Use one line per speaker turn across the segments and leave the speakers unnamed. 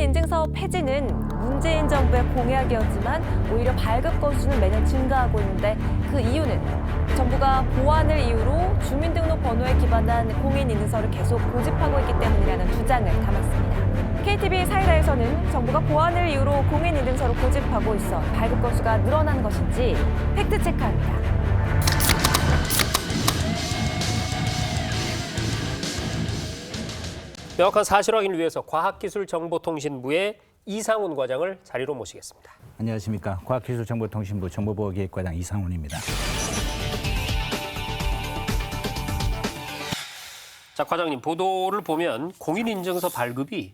공인인증서 폐지는 문재인 정부의 공약이었지만 오히려 발급 건수는 매년 증가하고 있는데 그 이유는 정부가 보안을 이유로 주민등록 번호에 기반한 공인인증서를 계속 고집하고 있기 때문이라는 주장을 담았습니다. KTV 사이다에서는 정부가 보안을 이유로 공인인증서를 고집하고 있어 발급 건수가 늘어난 것인지 팩트체크합니다.
명확한 사실 확인을 위해서 과학기술정보통신부의 이상훈 과장을 자리로 모시겠습니다.
안녕하십니까. 과학기술정보통신부 정보보호기획과장 이상훈입니다.
자, 과장님, 보도를 보면 공인인증서 발급이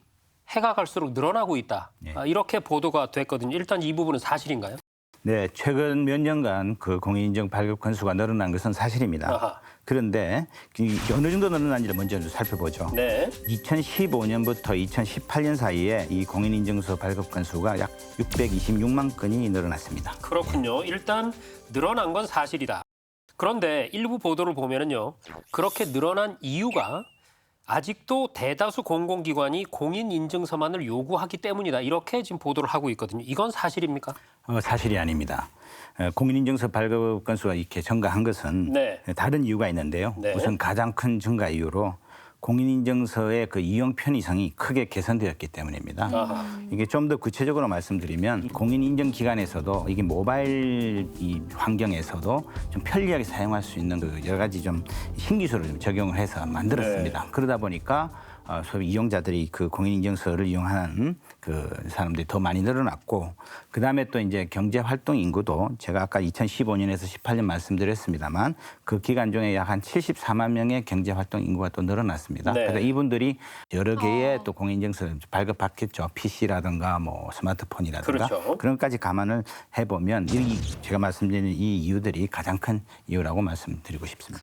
해가 갈수록 늘어나고 있다.
네.
이렇게 보도가 됐거든요. 일단 이 부분은 사실인가요?
네, 최근 몇 년간 그 공인인증 발급 건수가 늘어난 것은 사실입니다.
아하.
그런데 어느 정도 늘어난지를 먼저 살펴보죠.
네.
2015년부터 2018년 사이에 이 공인인증서 발급 건수가 약 626만 건이 늘어났습니다.
그렇군요. 일단 늘어난 건 사실이다. 그런데 일부 보도를 보면은요, 그렇게 늘어난 이유가 아직도 대다수 공공기관이 공인인증서만을 요구하기 때문이다. 이렇게 지금 보도를 하고 있거든요. 이건 사실입니까?
사실이 아닙니다. 공인인증서 발급 건수가 이렇게 증가한 것은
네.
다른 이유가 있는데요.
네.
우선 가장 큰 증가 이유로 공인인증서의 그 이용 편의성이 크게 개선되었기 때문입니다.
아하.
이게 좀 더 구체적으로 말씀드리면 공인인증기관에서도 이게 모바일 이 환경에서도 좀 편리하게 사용할 수 있는 그 여러 가지 좀 신기술을 좀 적용을 해서 만들었습니다. 그러다 보니까 소위 이용자들이 그 공인인증서를 이용하는 그 사람들이 더 많이 늘어났고, 그 다음에 또 이제 경제활동 인구도 제가 아까 2015년에서 18년 말씀드렸습니다만 그 기간 중에 약 한 74만 명의 경제활동 인구가 또 늘어났습니다.
네.
그래서 이분들이 여러 개의 또 공인인증서를 발급받겠죠. PC라든가 뭐 스마트폰이라든가
그렇죠.
그런 것까지 감안을 해보면 제가 말씀드린 이 이유들이 가장 큰 이유라고 말씀드리고 싶습니다.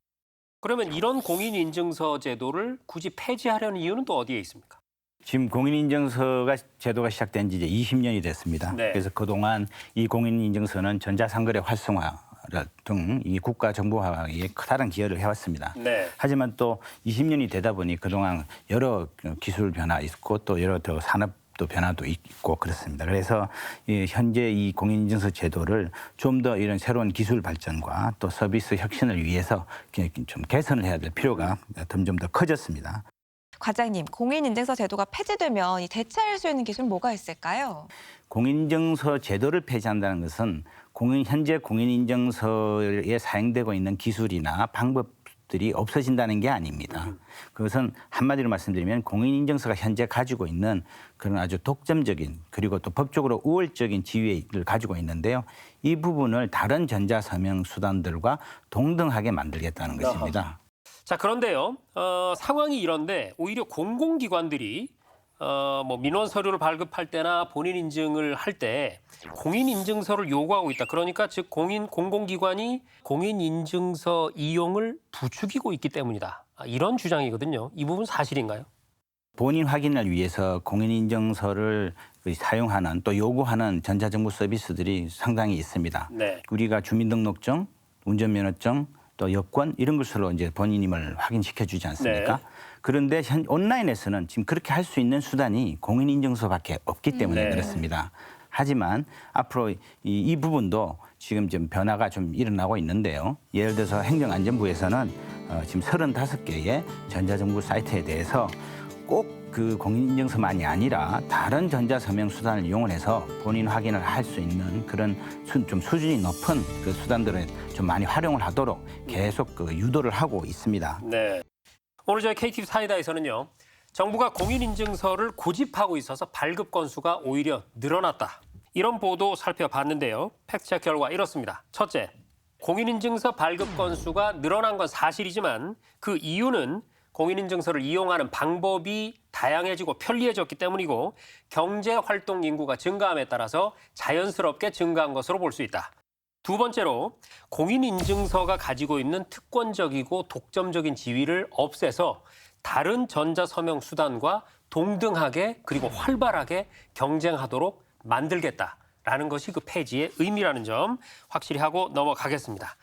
그러면 이런 공인인증서 제도를 굳이 폐지하려는 이유는 또 어디에 있습니까?
지금 공인인증서가 제도가 시작된 지 이제 20년이 됐습니다.
네.
그래서 그동안 이 공인인증서는 전자상거래 활성화 등 이 국가 정보화에 커다란 기여를 해왔습니다.
네.
하지만 또 20년이 되다 보니 그동안 여러 기술 변화 있고 또 여러 더 산업 또 변화도 있고 그렇습니다. 그래서 현재 이 공인인증서 제도를 좀 더 이런 새로운 기술 발전과 또 서비스 혁신을 위해서 좀 개선을 해야 될 필요가 점점 더 커졌습니다.
과장님, 공인인증서 제도가 폐지되면 대체할 수 있는 기술은 뭐가 있을까요?
공인인증서 제도를 폐지한다는 것은 현재 공인인증서에 사용되고 있는 기술이나 방법들이 없어진다는 게 아닙니다. 그것은 한마디로 말씀드리면 공인인증서가 현재 가지고 있는 그런 아주 독점적인 그리고 또 법적으로 우월적인 지위를 가지고 있는데요. 이 부분을 다른 전자서명 수단들과 동등하게 만들겠다는 것입니다.
자, 그런데요, 상황이 이런데 오히려 공공기관들이 뭐 민원 서류를 발급할 때나 본인 인증을 할 때 공인인증서를 요구하고 있다. 그러니까 즉 공공기관이 공인인증서 이용을 부추기고 있기 때문이다. 이런 주장이거든요. 이 부분 사실인가요?
본인 확인을 위해서 공인인증서를 사용하는 또 요구하는 전자정부 서비스들이 상당히 있습니다.
네.
우리가 주민등록증, 운전면허증, 또 여권 이런 것으로 이제 본인임을 확인시켜 주지 않습니까?
네.
그런데 온라인에서는 지금 그렇게 할 수 있는 수단이 공인인증서밖에 없기 때문에
네.
그렇습니다. 하지만 앞으로 이 부분도 지금 좀 변화가 좀 일어나고 있는데요. 예를 들어서 행정안전부에서는 지금 35개의 전자정부 사이트에 대해서 꼭 그 공인인증서만이 아니라 다른 전자서명 수단을 이용해서 본인 확인을 할 수 있는 그런 좀 수준이 높은 그 수단들을 좀 많이 활용을 하도록 계속 그 유도를 하고 있습니다.
네. 오늘 저희 KTV 사이다에서는요, 정부가 공인인증서를 고집하고 있어서 발급 건수가 오히려 늘어났다. 이런 보도 살펴봤는데요. 팩트체크 결과 이렇습니다. 첫째, 공인인증서 발급 건수가 늘어난 건 사실이지만 그 이유는 공인인증서를 이용하는 방법이 다양해지고 편리해졌기 때문이고 경제활동 인구가 증가함에 따라서 자연스럽게 증가한 것으로 볼 수 있다. 두 번째로 공인인증서가 가지고 있는 특권적이고 독점적인 지위를 없애서 다른 전자서명 수단과 동등하게 그리고 활발하게 경쟁하도록 만들겠다라는 것이 그 폐지의 의미라는 점 확실히 하고 넘어가겠습니다.